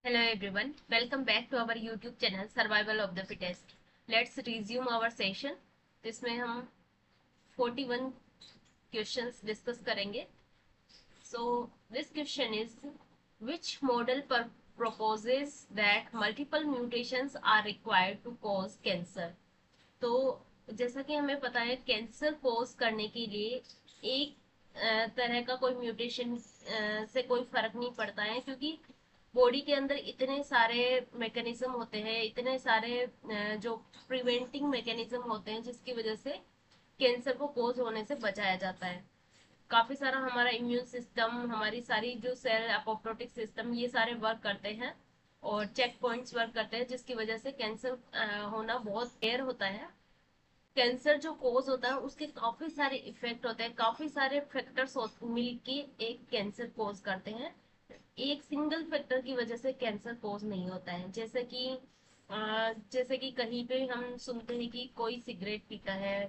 Hello everyone, welcome back to our YouTube channel Survival of the Fittest. Let's resume our session. जिसमें हम 41 questions discuss करेंगे. So this question is, which model proposes that multiple mutations are required to cause cancer? तो जैसा कि हमें पता है cancer कोज करने के लिए एक तरह का कोई म्यूटेशन से कोई फर्क नहीं पड़ता है, क्योंकि बॉडी के अंदर इतने सारे मैकेनिज्म होते हैं, इतने सारे जो प्रिवेंटिंग मैकेनिज्म होते हैं जिसकी वजह से कैंसर को कोज होने से बचाया जाता है. काफी सारा हमारा इम्यून सिस्टम, हमारी सारी जो सेल अपोप्टोटिक सिस्टम, ये सारे वर्क करते हैं और चेक पॉइंट्स वर्क करते हैं, जिसकी वजह से कैंसर होना बहुत रेयर होता है. कैंसर जो कोज होता है उसके काफी सारे इफेक्ट होते हैं, काफी सारे फैक्टर्स मिलके एक कैंसर कोज करते हैं. एक सिंगल फैक्टर की वजह से कैंसर कोज नहीं होता है. जैसे कि कहीं पे हम सुनते हैं कि कोई सिगरेट पीता है,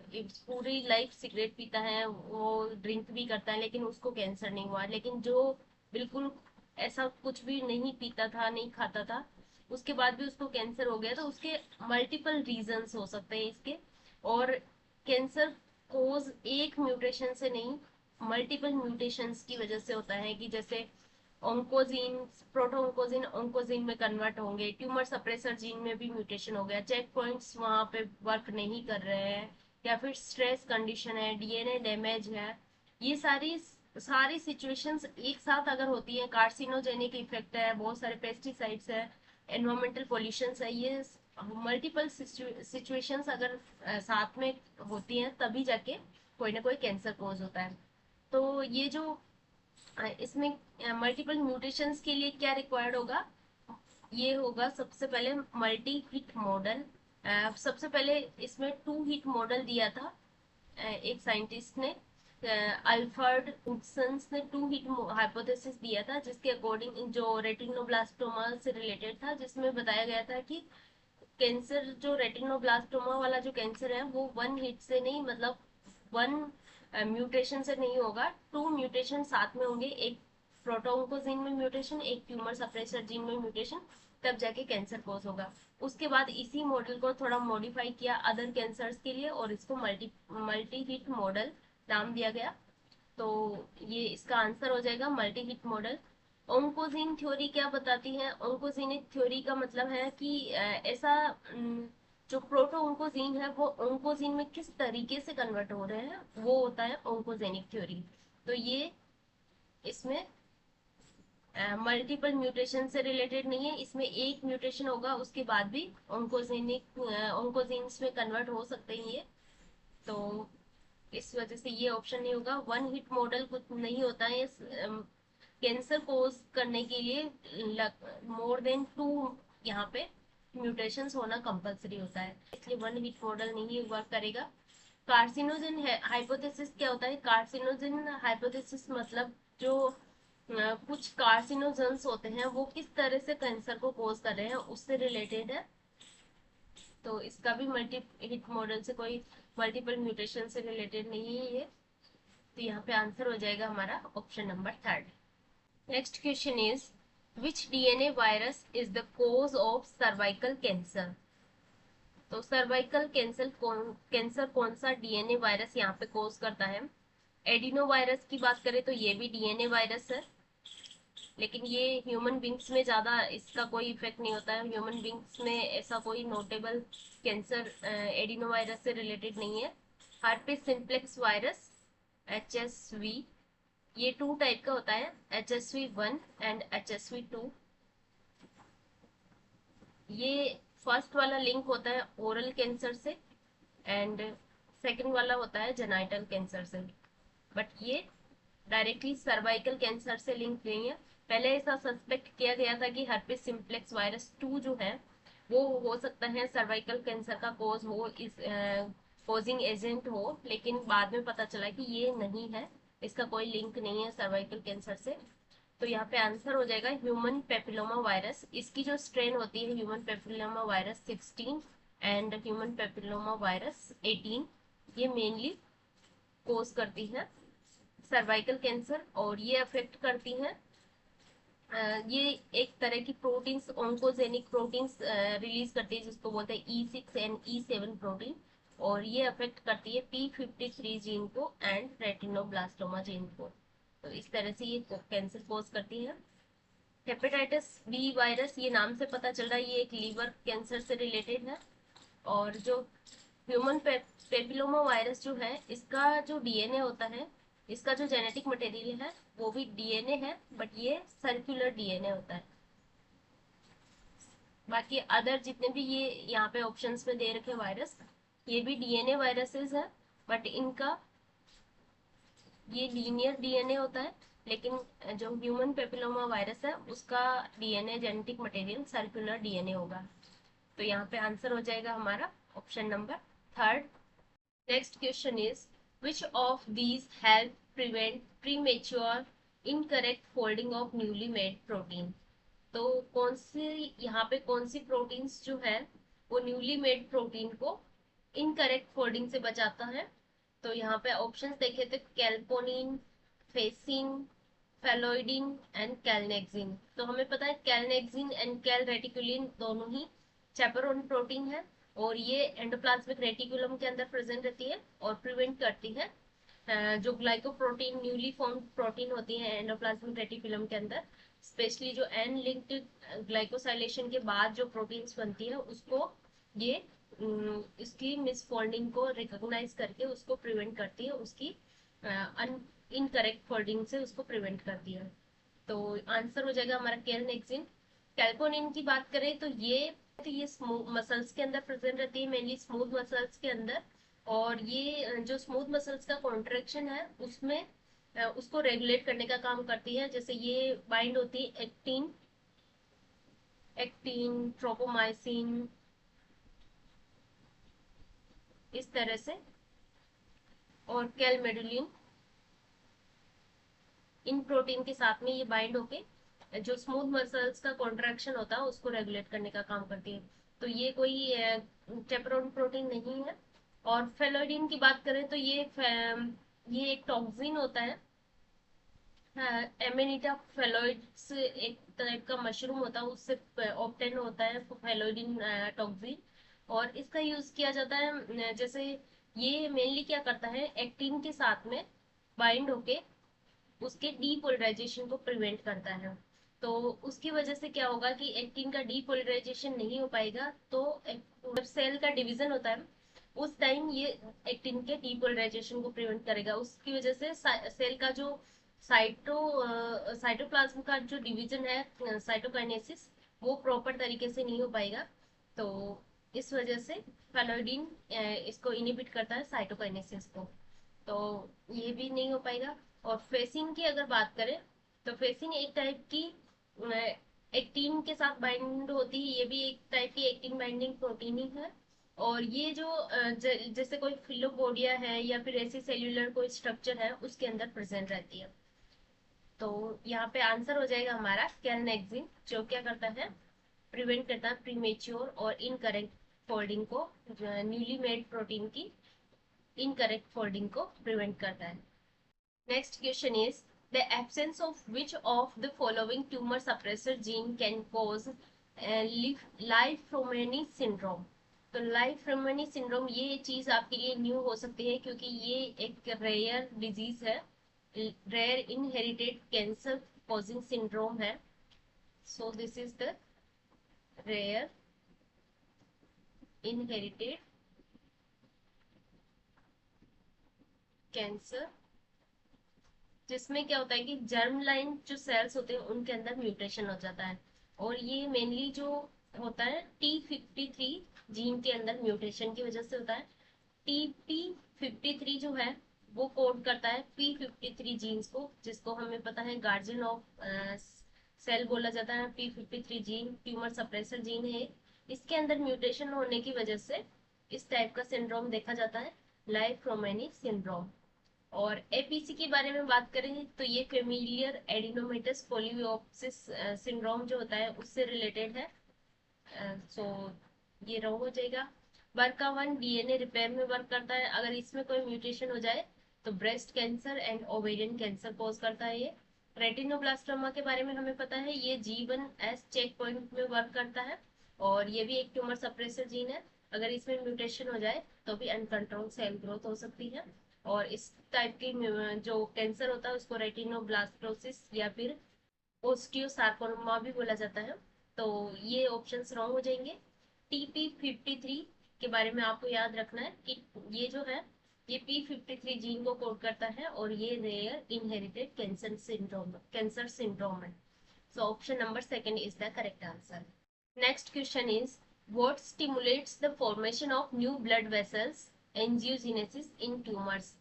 पूरी लाइफ सिगरेट पीता है, वो ड्रिंक भी करता है लेकिन उसको कैंसर नहीं हुआ. लेकिन जो बिल्कुल ऐसा कुछ भी नहीं पीता था, नहीं खाता था, उसके बाद भी उसको कैंसर हो गया. तो उसके मल्टीपल रीजंस हो सकते हैं इसके. और कैंसर कोज एक म्यूटेशन से नहीं, मल्टीपल म्यूटेशंस की वजह से होता है. कि जैसे ऑन्कोजीन, प्रोटोऑन्कोजीन ऑन्कोजीन में कन्वर्ट होंगे, ट्यूमर सप्रेसर जीन में भी म्यूटेशन हो गया, चेक पॉइंट्स वहां पे वर्क नहीं कर रहे हैं, या फिर स्ट्रेस कंडीशन है, डीएनए डैमेज है. ये सारी सारी सिचुएशंस एक साथ अगर होती है, कार्सिनोजेनिक इफेक्ट है, बहुत सारे पेस्टिसाइड्स है, एनवायरमेंटल पोल्यूशन है, ये मल्टीपल सिचुएशंस अगर साथ में होती हैं तभी जाके कोई ना कोई कैंसर कोज होता है. तो ये जो इसमें मल्टीपल म्यूटेशंस के लिए क्या रिक्वायर्ड होगा, ये होगा सबसे पहले मल्टी हिट मॉडल. सबसे पहले इसमें 2 हिट मॉडल दिया था एक साइंटिस्ट ने, अल्फ्रेड हुड्सन ने 2 हिट हाइपोथेसिस दिया था, जिसके अकॉर्डिंग जो रेटिनोब्लास्टोमा से रिलेटेड था, जिसमें बताया गया था कि कैंसर जो रेटिनोब्लास्टोमा वाला जो कैंसर है वो 1 हिट से नहीं, मतलब 1 म्यूटेशन से नहीं होगा, 2 म्यूटेशन साथ में होंगे. एक प्रोटोऑन्कोजीन में म्यूटेशन, एक ट्यूमर सप्रेसर जीन में म्यूटेशन, तब जाके कैंसर कोज होगा. उसके बाद इसी मॉडल को थोड़ा मॉडिफाई किया अदर कैंसर्स के लिए, और इसको मल्टी मल्टी हिट मॉडल नाम दिया गया. तो ये इसका आंसर हो जाएगा, multi hit model. Oncogene theory क्या बताती है? ओंकोजेनिक थ्योरी का मतलब है कि ऐसा जो प्रोटो ओंकोजीन है वो ओंकोजीन में किस तरीके से कन्वर्ट हो रहे हैं, वो होता है ओंकोजेनिक थ्योरी. तो ये इसमें मल्टीपल म्यूटेशन से रिलेटेड नहीं है, इसमें एक म्यूटेशन होगा उसके बाद भी ओंकोजेनिक ओंकोजीन्स में कन्वर्ट हो सकते हैं ये. तो इस वजह से ये ऑप्शन नहीं होगा. 1 हिट मॉडल कुछ नहीं होता है. कैंसर कोज करने के लिए मोर देन 2 यहाँ पे म्यूटेशंस होना कंपलसरी होता है, इसलिए 1 हिट मॉडल नहीं वर्क करेगा. कार्सिनोजन हाइपोथेसिस क्या होता है? कार्सिनोजन हाइपोथेसिस मतलब जो कुछ कार्सिनोजेंस होते हैं वो किस तरह से कैंसर को कोज कर रहे हैं उससे रिलेटेड है. तो इसका भी मल्टी हिट मॉडल से कोई मल्टीपल म्यूटेशन से रिलेटेड नहीं है ये. तो यहाँ पे आंसर हो जाएगा हमारा option number 3. Next question is, which DNA virus is the cause of cervical cancer? तो सर्वाइकल कैंसर कौन सा डीएनए वायरस यहाँ पे कोज करता है? एडिनो वायरस की बात करें तो ये भी डीएनए वायरस है, लेकिन ये ह्यूमन बींग्स में ज्यादा इसका कोई इफेक्ट नहीं होता है. ह्यूमन बींग्स में ऐसा कोई नोटेबल कैंसर एडिनो वायरस से रिलेटेड नहीं है. हर्पिस सिम्प्लेक्स वायरस, HSV, ये 2 टाइप का होता है, HSV1 एंड HSV2. ये फर्स्ट वाला लिंक होता है ओरल कैंसर से, एंड सेकंड वाला होता है जेनाइटल कैंसर से. बट ये डायरेक्टली सर्वाइकल कैंसर से लिंक नहीं है. पहले ऐसा सस्पेक्ट किया गया था कि हर्पिस सिम्प्लेक्स वायरस 2 जो है वो हो सकता है सर्वाइकल कैंसर का कोज हो, इस कोजिंग एजेंट हो, लेकिन बाद में पता चला कि ये नहीं है, इसका कोई लिंक नहीं है सर्वाइकल कैंसर से. तो यहाँ पे आंसर हो जाएगा ह्यूमन पेपिलोमा वायरस. इसकी जो स्ट्रेन होती है human papilloma virus 16 and human papilloma virus 18, ये मेनली कोज करती है सर्वाइकल कैंसर, और ये अफेक्ट करती हैं ये एक तरह की प्रोटीन्स, ऑन्कोजेनिक प्रोटीन्स रिलीज करती है, जिसको बोलते हैं E6 and E7 प्रोटीन। और ये अफेक्ट करती है P53 जीन को एंड रेटिनोब्लास्टोमा जीन को। तो इस तरह से ये कैंसर कोज करती है। हेपेटाइटिस बी वायरस, ये नाम से पता चल रहा है ये एक लीवर कैंसर से रिलेटेड है। और जो ह्यूमन पेपिलोमा वायरस जो है, इसका जो डीएनए होता है, इसका जो जेनेटिक मटेरियल है वो भी डीएनए है, बट ये सर्कुलर डीएनए होता है। बाकी अदर जितने भी ये यहाँ पे ऑप्शंस में दे रखे वायरस, ये भी डीएनए वायरसेस है, बट इनका ये लीनियर डीएनए होता है। लेकिन जो ह्यूमन पेपिलोमा वायरस है उसका DNA genetic material circular DNA होगा। तो यहाँ पे आंसर हो जाएगा हमारा option number third. Next question is, which of these help prevent premature incorrect folding of newly made protein? तो कौन सी यहाँ पे कौन सी प्रोटीन्स जो है वो न्यूली मेड प्रोटीन को इनकरेक्ट फोल्डिंग से बचाता है? तो यहाँ पे ऑप्शंस देखे तो कैल्पोनिन, फेसिन, फेलोइडिन एंड कैलनेक्सिन। तो हमें पता है कैलनेक्सिन एंड कैल रेटिकुलिन दोनों ही चैपेरोन प्रोटीन है, और ये एंडोप्लाज्मिक रेटिकुलम के अंदर प्रेजेंट रहती है और प्रिवेंट करती है जो ग्लाइकोप्रोटीन न्यूली फॉर्म्ड प्रोटीन होती है एंडोप्लाज्मिक रेटिकुलम के अंदर, स्पेशली जो एन लिंक्ड ग्लाइकोसाइलेशन के बाद जो प्रोटीन्स बनती है उसको ये इसकी मिसफोल्डिंग को रिकॉग्नाइज करके उसको प्रिवेंट करती है, उसकी इनकरेक्ट फोल्डिंग से उसको प्रिवेंट करती है। तो आंसर हो जाएगा हमारा कैलनेक्सिन। कैल्पोनिन की बात करें तो ये स्मूथ मसल्स के अंदर प्रेजेंट रहती है, मेनली स्मूथ मसल्स के अंदर। और ये जो स्मूथ मसल्स का कॉन्ट्रेक्शन है उसमें उसको रेगुलेट करने का काम करती है। जैसे ये बाइंड होती है एक्टिन, ट्रोपोमाइसिन, इस तरह से, और कैलमेडुलिन, इन प्रोटीन के साथ में ये बाइंड होके जो स्मूथ मसल्स का कॉन्ट्रैक्शन होता है उसको रेगुलेट करने का काम करती है। तो ये कोई चेपरोन प्रोटीन नहीं है। और फेलोइडिन की बात करें तो ये एक टॉक्सिन होता है। एमेनिटा फेलोइड्स एक टाइप का मशरूम होता है, उससे ऑब्टेन होता है फेलोइडिन टॉक्सिन। और इसका यूज किया जाता है जैसे ये मेनली क्या करता है, एक्टिन के साथ में बाइंड होके उसके डीपोलराइजेशन को प्रिवेंट करता है। तो उसकी वजह से क्या होगा कि एक्टिन का डीपोलराइजेशन नहीं हो पाएगा, तो जब सेल का डिवीजन होता है उस टाइम ये एक्टिन के डीपोलराइजेशन को प्रिवेंट करेगा। उसकी वजह से सेल का जो साइटोप्लाज्म का जो डिवीजन है, साइटोकाइनेसिस, वो प्रॉपर तरीके से नहीं हो पाएगा। तो इस वजह से फेलोइडिन इसको इनिबिट करता है, साइटोकाइनेसिस को। तो ये भी नहीं हो पाएगा। और फेसिन की अगर बात करें तो फेसिन एक टाइप की एक्टिन के साथ बाइंड होती है, ये भी एक टाइप की एक्टिन बाइंडिंग प्रोटीन ही है। और ये जो जैसे कोई फिलोपोडिया है या फिर ऐसी सेल्यूलर कोई स्ट्रक्चर है उसके अंदर प्रेजेंट रहती है। तो यहाँ पे आंसर हो जाएगा हमारा कैलनेक्सिन, जो क्या करता है, प्रिवेंट करता है प्रीमेच्योर और इनकरेक्ट फोल्डिंग को, न्यूली मेड प्रोटीन की इनकरेक्ट फोल्डिंग को प्रिवेंट करता है। Next question is, the absence of which of the following tumor suppressor gene can cause Li-Fraumeni syndrome? तो लाइफ-फ्रोमेनी सिंड्रोम ये चीज आपके लिए न्यू हो सकती है, क्योंकि ये एक रेयर डिजीज है, rare inherited cancer causing syndrome है। So this is the rare inherited cancer, जिसमें क्या होता है कि जर्म लाइन जो सेल्स होते हैं उनके अंदर म्यूटेशन हो जाता है। और ये मेनली जो होता है T53 जीन के अंदर म्यूटेशन की वजह से होता है। TP53 जो है वो कोड करता है P53 जीन्स को, जिसको हमें पता है गार्जियन ऑफ सेल बोला जाता है। P53 gene tumour suppressor gene है। इसके अंदर म्यूटेशन होने की वजह से इस टाइप का सिंड्रोम देखा जाता है, लाइफ-फ्रोमेनी सिंड्रोम। और एपीसी के बारे में बात करें तो ये फेमिलियर एडिनोमेटस पोलियोप्सिस सिंड्रोम जो होता है उससे रिलेटेड है। सो ये रॉन्ग हो जाएगा। BRCA1 डीएनए रिपेयर में वर्क करता है, अगर इसमें कोई म्यूटेशन हो जाए तो breast cancer and ovarian cancer cause करता है ये। रेटिनोब्लास्टोमा के बारे में हमें पता है, ये G1S चेक पॉइंट में वर्क करता है और ये भी एक ट्यूमर सप्रेसर जीन है। अगर इसमें म्यूटेशन हो जाए तो भी अनकंट्रोल सेल ग्रोथ हो सकती है, और इस टाइप की जो कैंसर होता है उसको रेटिनोब्लास्टोसिस या फिर ओस्टियोसार्कोमा भी बोला जाता है। तो ये ऑप्शंस रॉन्ग हो जाएंगे। TP53 के बारे में आपको याद रखना है कि ये जो है ये P53 जीन को कोड करता है और ये रेयर इनहेरिटेड कैंसर सिंड्रोम है। So option number second is the correct answer. Next question is, what stimulates the formation of new blood vessels, angiogenesis in tumors?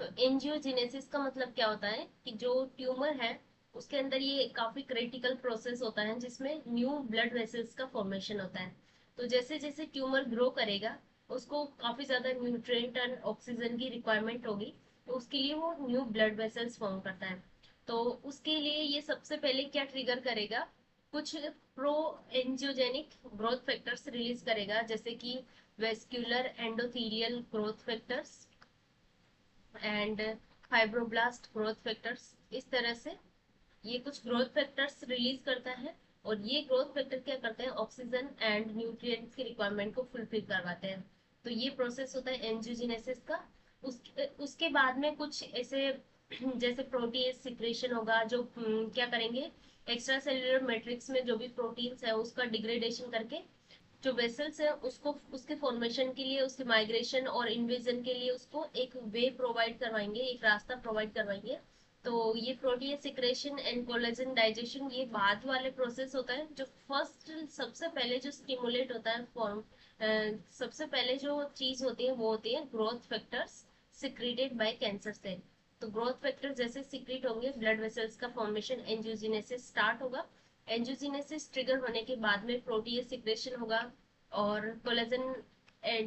तो एंजियोजेनेसिस का मतलब क्या होता है कि जो ट्यूमर है उसके अंदर ये काफी क्रिटिकल प्रोसेस होता है जिसमें न्यू ब्लड वेसल्स का फॉर्मेशन होता है। तो जैसे जैसे ट्यूमर ग्रो करेगा उसको काफी ज्यादा न्यूट्रिएंट और ऑक्सीजन की रिक्वायरमेंट होगी, तो उसके लिए वो न्यू ब्लड वेसल्स फॉर्म करता है। तो उसके लिए ये सबसे पहले क्या ट्रिगर करेगा, कुछ pro angiogenic growth factors release करेगा, जैसे कि vascular endothelial growth factors and fibroblast growth factors. इस तरह से ये कुछ ग्रोथ फैक्टर्स रिलीज करता है, और ये ग्रोथ फैक्टर क्या करते हैं, ऑक्सीजन एंड न्यूट्रिएंट्स की रिक्वायरमेंट को फुलफिल करवाते हैं। तो ये प्रोसेस होता है एंजियोजेनेसिस का। उसके बाद में कुछ ऐसे जैसे प्रोटीज सिक्रेशन होगा जो क्या करेंगे, एक्स्ट्रा सेल्यूलर मैट्रिक्स में जो भी प्रोटीन्स है उसका डिग्रेडेशन करके जो वेसल्स है उसको उसके फॉर्मेशन के लिए, उसके माइग्रेशन और इन्वेजन के लिए उसको एक वे प्रोवाइड करवाएंगे, एक रास्ता प्रोवाइड करवाएंगे। तो ये protein secretion and collagen digestion ये बाद वाले प्रोसेस होता है। जो फर्स्ट सबसे पहले जो स्टिमुलेट होता है फॉर्म, सबसे पहले जो चीज होती है वो होती है growth factors secreted by cancer cell. तो ग्रोथ फैक्टर जैसे सिक्रेट होंगे ब्लड वेसल्स का फॉर्मेशन एंजियोजेनेसिस स्टार्ट होगा। एंजियोजेनेसिस ट्रिगर होने के बाद में प्रोटीन सिक्रेशन होगा और कोलेजन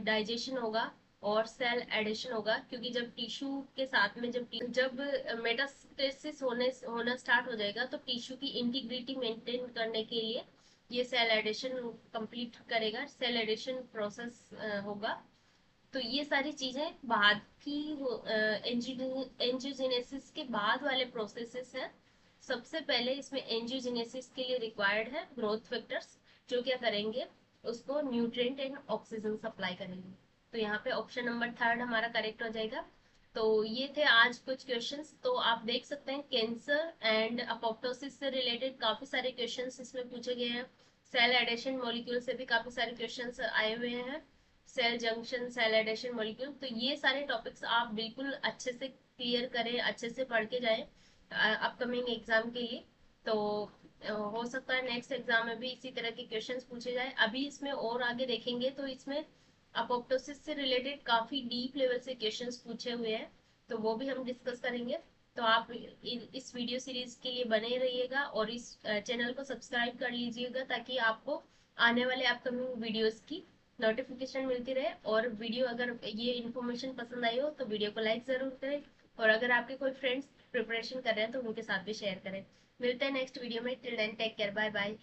डाइजेशन होगा और सेल एडिशन होगा, क्योंकि जब टिश्यू के साथ में जब मेटास्टेसिस होना स्टार्ट हो जाएगा तो टिश्यू की इंटीग्रिटी मेंटेन करने के लिए ये सेल एडिशन कंप्लीट करेगा, सेल एडिशन प्रोसेस होगा। तो ये सारी चीजें बाद की एंजियोजेनेसिस के बाद वाले प्रोसेसेस हैं। सबसे पहले इसमें एंजियोजेनेसिस के लिए रिक्वायर्ड है ग्रोथ फैक्टर्स, जो क्या करेंगे, उसको न्यूट्रिएंट एंड ऑक्सीजन सप्लाई करेंगे। तो यहाँ पे ऑप्शन नंबर थर्ड हमारा करेक्ट हो जाएगा। तो ये थे आज कुछ क्वेश्चंस। तो आप देख सकते हैं कैंसर एंड अपोप्टोसिस से रिलेटेड काफी सारे क्वेश्चंस इसमें पूछे गए हैं। सेल एडेशन मॉलिक्यूल से भी काफी सारे क्वेश्चंस आए हुए हैं, cell junction, cell adhesion molecule. तो ये सारे टॉपिक्स आप बिल्कुल अच्छे से क्लियर करें, अच्छे से पढ़ के जाएं अपकमिंग एग्जाम के लिए। तो हो सकता है नेक्स्ट एग्जाम में भी इसी तरह के क्वेश्चंस पूछे जाए। अभी इसमें और आगे देखेंगे तो इसमें अपोप्टोसिस से रिलेटेड काफी डीप लेवल से क्वेश्चंस पूछे हुए हैं, तो वो भी हम डिस्कस करेंगे। तो आप इस वीडियो सीरीज के लिए बने रहिएगा और इस चैनल को सब्सक्राइब कर लीजिएगा, ताकि आपको आने वाले अपकमिंग वीडियोस की नोटिफिकेशन मिलती रहे। और वीडियो अगर ये इन्फॉर्मेशन पसंद आई हो तो वीडियो को लाइक जरूर करें, और अगर आपके कोई फ्रेंड्स प्रिपरेशन कर रहे हैं तो उनके साथ भी शेयर करें। मिलते हैं नेक्स्ट वीडियो में। Till then take care, bye bye.